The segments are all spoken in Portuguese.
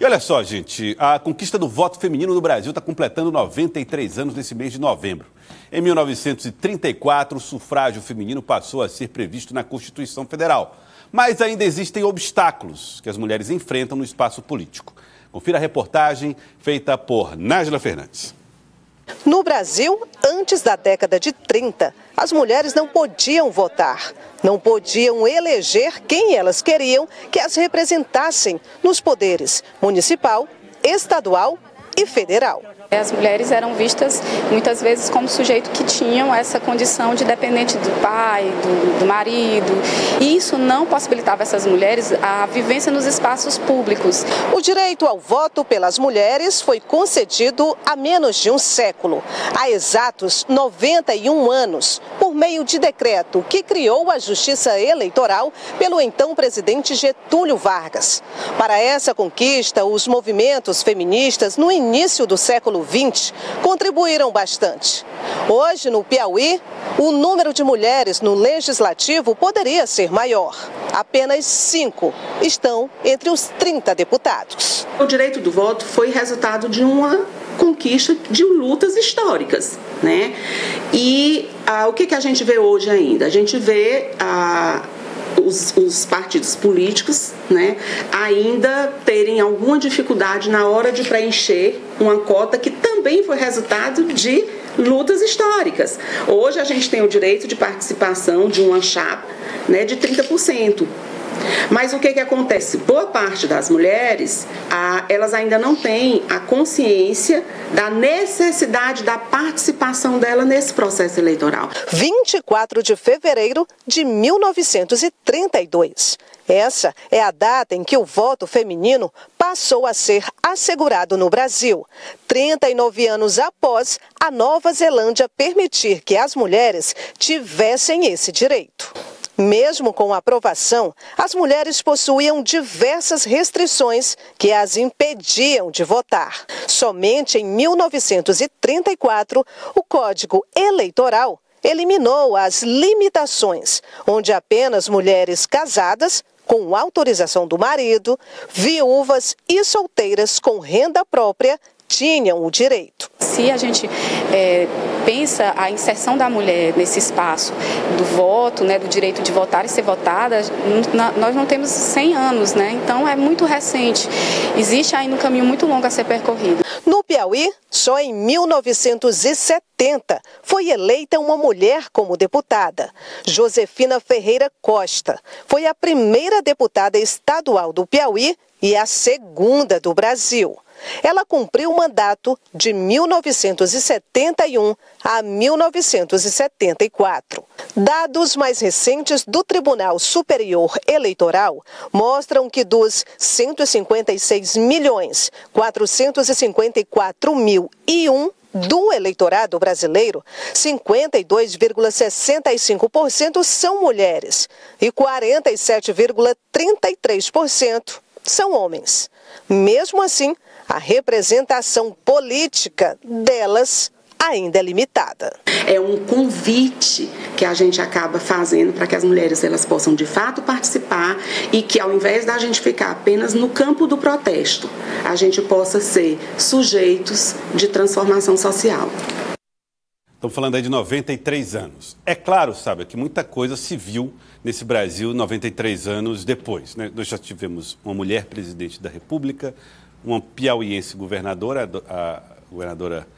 E olha só, gente, a conquista do voto feminino no Brasil está completando 93 anos nesse mês de novembro. Em 1934, o sufrágio feminino passou a ser previsto na Constituição Federal. Mas ainda existem obstáculos que as mulheres enfrentam no espaço político. Confira a reportagem feita por Nájila Fernandes. No Brasil, antes da década de 30, as mulheres não podiam votar, não podiam eleger quem elas queriam que as representassem nos poderes municipal, estadual e federal. As mulheres eram vistas muitas vezes como sujeito que tinham essa condição de dependente do pai, do marido, e isso não possibilitava essas mulheres a vivência nos espaços públicos. O direito ao voto pelas mulheres foi concedido há menos de um século, há exatos 91 anos, por meio de decreto que criou a Justiça Eleitoral pelo então presidente Getúlio Vargas. Para essa conquista, os movimentos feministas no início do século XX contribuíram bastante. Hoje, no Piauí, o número de mulheres no legislativo poderia ser maior. Apenas 5 estão entre os 30 deputados. O direito do voto foi resultado de uma conquista de lutas históricas, né? E o que a gente vê hoje ainda? A gente vê os partidos políticos, né, ainda terem alguma dificuldade na hora de preencher uma cota que também foi resultado de lutas históricas. Hoje a gente tem o direito de participação de uma chapa, né, de 30%. Mas o que acontece? Boa parte das mulheres, elas ainda não têm a consciência da necessidade da participação dela nesse processo eleitoral. 24 de fevereiro de 1932. Essa é a data em que o voto feminino passou a ser assegurado no Brasil, 39 anos após a Nova Zelândia permitir que as mulheres tivessem esse direito. Mesmo com a aprovação, as mulheres possuíam diversas restrições que as impediam de votar. Somente em 1934, o Código Eleitoral eliminou as limitações, onde apenas mulheres casadas, com autorização do marido, viúvas e solteiras com renda própria tinham o direito. Se a gente pensa a inserção da mulher nesse espaço do voto, né, do direito de votar e ser votada, nós não temos 100 anos, né? Então é muito recente. Existe ainda um caminho muito longo a ser percorrido. No Piauí, só em 1970 foi eleita uma mulher como deputada. Josefina Ferreira Costa foi a primeira deputada estadual do Piauí e a segunda do Brasil. Ela cumpriu o mandato de 1971 a 1974. Dados mais recentes do Tribunal Superior Eleitoral mostram que dos 156.454.001 do eleitorado brasileiro, 52,65% são mulheres e 47,33% são homens. Mesmo assim, a representação política delas ainda é limitada. É um convite que a gente acaba fazendo para que as mulheres elas possam de fato participar e que ao invés da gente ficar apenas no campo do protesto, a gente possa ser sujeitos de transformação social. Estamos falando aí de 93 anos. É claro, sabe, que muita coisa se viu nesse Brasil 93 anos depois, né? Nós já tivemos uma mulher presidente da República, uma piauiense governadora, a governadora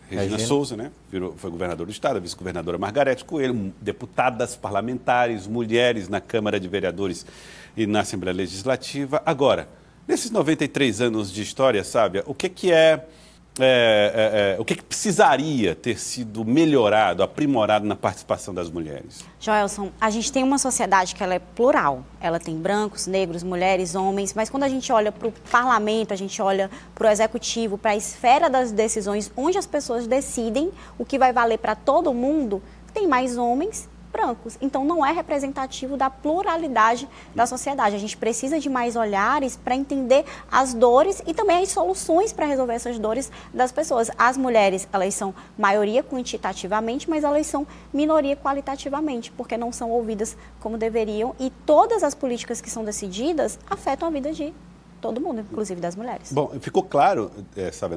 Regina Souza, né? Foi governadora do estado, a vice-governadora Margarete Coelho, deputadas parlamentares, mulheres na Câmara de Vereadores e na Assembleia Legislativa. Agora, nesses 93 anos de história, sabe, o que precisaria ter sido melhorado, aprimorado na participação das mulheres? Joelson, a gente tem uma sociedade que ela é plural. Ela tem brancos, negros, mulheres, homens, mas quando a gente olha para o parlamento, a gente olha para o executivo, para a esfera das decisões, onde as pessoas decidem o que vai valer para todo mundo, tem mais homens brancos. Então, não é representativo da pluralidade da sociedade. A gente precisa de mais olhares para entender as dores e também as soluções para resolver essas dores das pessoas. As mulheres, elas são maioria quantitativamente, mas elas são minoria qualitativamente, porque não são ouvidas como deveriam e todas as políticas que são decididas afetam a vida de todo mundo, inclusive das mulheres. Bom, ficou claro, sabe,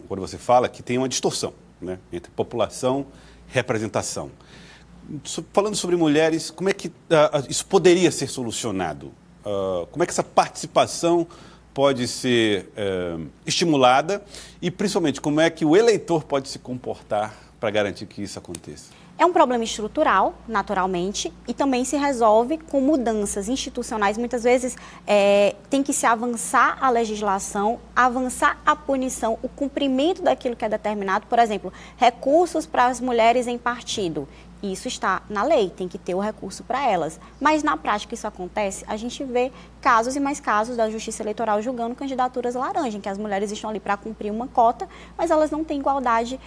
quando você fala que tem uma distorção, né, entre população e representação. Falando sobre mulheres, como é que isso poderia ser solucionado? Como é que essa participação pode ser estimulada e, principalmente, como é que o eleitor pode se comportar para garantir que isso aconteça? É um problema estrutural, naturalmente, e também se resolve com mudanças institucionais. Muitas vezes tem que se avançar a legislação, avançar a punição, o cumprimento daquilo que é determinado. Por exemplo, recursos para as mulheres em partido. Isso está na lei, tem que ter o recurso para elas. Mas na prática isso acontece, a gente vê casos e mais casos da Justiça Eleitoral julgando candidaturas laranja, em que as mulheres estão ali para cumprir uma cota, mas elas não têm igualdade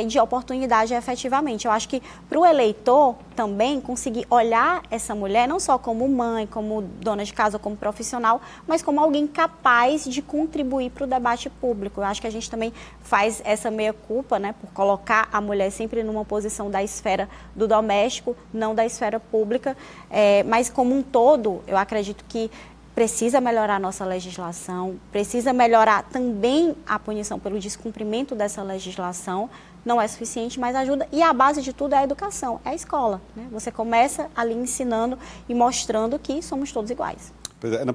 de oportunidade efetivamente. Eu acho que para o eleitor também conseguir olhar essa mulher não só como mãe, como dona de casa, como profissional, mas como alguém capaz de contribuir para o debate público. Eu acho que a gente também faz essa meia-culpa, né, por colocar a mulher sempre numa posição da esfera do doméstico, não da esfera pública, mas como um todo, eu acredito que precisa melhorar a nossa legislação, precisa melhorar também a punição pelo descumprimento dessa legislação, não é suficiente, mas ajuda, e a base de tudo é a educação, é a escola, né? Você começa ali ensinando e mostrando que somos todos iguais.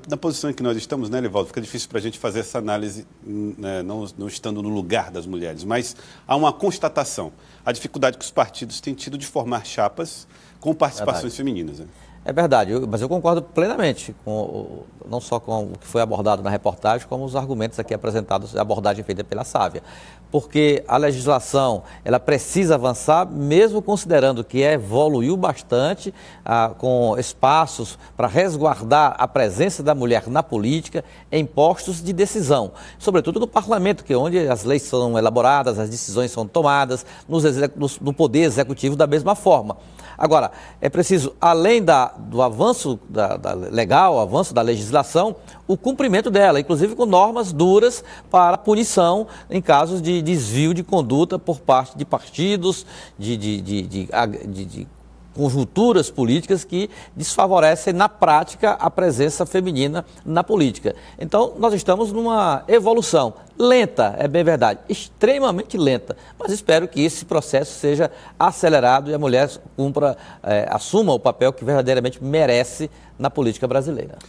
Na posição em que nós estamos, né, Livaldo, fica difícil para a gente fazer essa análise, né, não estando no lugar das mulheres, mas há uma constatação, a dificuldade que os partidos têm tido de formar chapas com participações femininas. Né? É verdade, mas eu concordo plenamente, não só com o que foi abordado na reportagem, como os argumentos aqui apresentados, a abordagem feita pela Sávia. Porque a legislação, ela precisa avançar, mesmo considerando que evoluiu bastante, com espaços para resguardar a presença da mulher na política, em postos de decisão. Sobretudo no parlamento, que é onde as leis são elaboradas, as decisões são tomadas, no poder executivo da mesma forma. Agora, é preciso, além do avanço legal, o avanço da legislação, o cumprimento dela, inclusive com normas duras para punição em casos de desvio de conduta por parte de partidos, de conjunturas políticas que desfavorecem na prática a presença feminina na política. Então, nós estamos numa evolução lenta, é bem verdade, extremamente lenta, mas espero que esse processo seja acelerado e a mulher assuma o papel que verdadeiramente merece na política brasileira.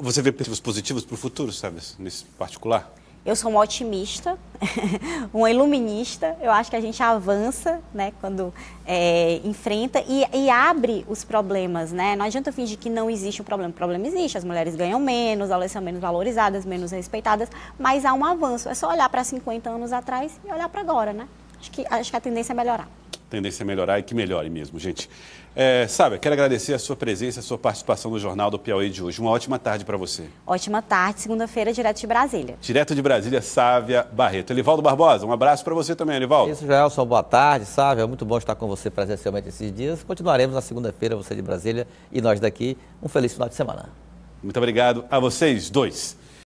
Você vê perspectivas positivas para o futuro, sabe, nesse particular? Eu sou uma otimista, uma iluminista. Eu acho que a gente avança, né, quando enfrenta e abre os problemas, né? Não adianta fingir que não existe um problema. O problema existe, as mulheres ganham menos, elas são menos valorizadas, menos respeitadas, mas há um avanço. É só olhar para 50 anos atrás e olhar para agora, né? Acho que a tendência é melhorar. Tendência a melhorar e que melhore mesmo, gente. Sábia, quero agradecer a sua presença, a sua participação no Jornal do Piauí de hoje. Uma ótima tarde para você. Ótima tarde, segunda-feira, direto de Brasília. Direto de Brasília, Sávia Barreto. Elivaldo Barbosa, um abraço para você também, Elivaldo. Isso, Joelson, boa tarde, Sávia. É muito bom estar com você presencialmente esses dias. Continuaremos na segunda-feira, você de Brasília e nós daqui. Um feliz final de semana. Muito obrigado a vocês dois.